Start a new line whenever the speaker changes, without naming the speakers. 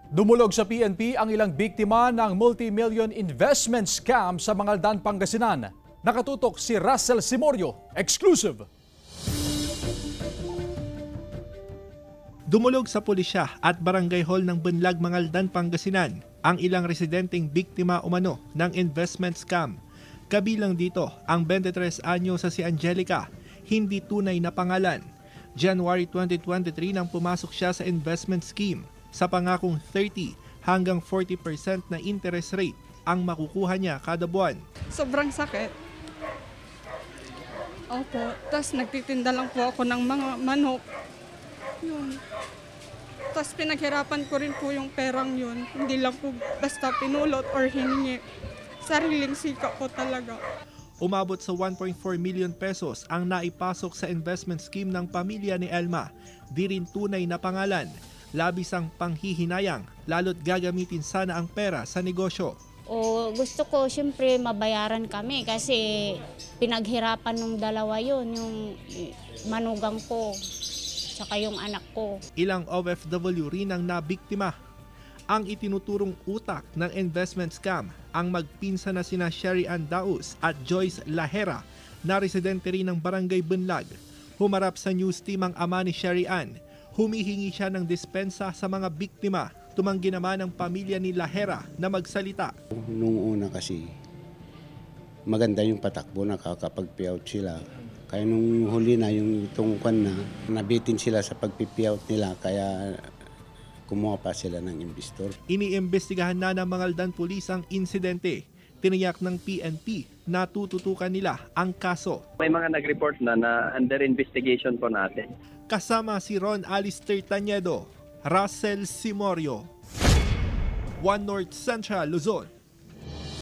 Dumulog sa PNP ang ilang biktima ng multi-million investment scam sa Mangaldan, Pangasinan. Nakatutok si Russell Simorio, exclusive.
Dumulog sa pulisya at barangay hall ng Bunlag, Mangaldan, Pangasinan ang ilang residenteng biktima umano ng investment scam. Kabilang dito ang 23 anyo sa si Angelica, hindi tunay na pangalan. January 2023 nang pumasok siya sa investment scheme sa pangakong 30 hanggang 40% na interest rate ang makukuha niya kada buwan.
Sobrang sakit. Opo, tapos nagtitinda lang po ako ng mga manok. Yun. Tapos pinaghirapan ko rin po yung perang yun. Hindi lang po basta pinulot or hiningi. Sariling sikap po talaga.
Umabot sa 1.4 million pesos ang naipasok sa investment scheme ng pamilya ni Elma. Di rin tunay na pangalan. Labis ang panghihinayang, lalo't gagamitin sana ang pera sa negosyo.
Gusto ko siyempre mabayaran kami kasi pinaghirapan ng dalawa yun, yung manugang ko, saka yung anak ko. Ilang
OFW rin ang nabiktima. Ang itinuturong utak ng investment scam ang magpinsa na sina Sherry Ann Daus at Joyce Lahera na residente rin ng Barangay Bunlag. Humarap sa news team ang ama ni Sherry Ann. Humihingi siya ng dispensa sa mga biktima. Tumanggi naman ang pamilya ni Lahera na magsalita.
Nung una kasi maganda yung patakbo, nakakapag-payout sila. Kaya nung huli na yung itong kwan na, nabitin sila sa pag-payout nila kaya kumuha pa sila ng investor.
Iniimbestigahan na ng Mangaldan Police ang insidente. Tiniyak ng PNP na tututukan nila ang kaso.
May mga nag-report na under investigation po natin.
Kasama si Ron Alistair Tañedo, Russell Simorio, One North Central, Luzon.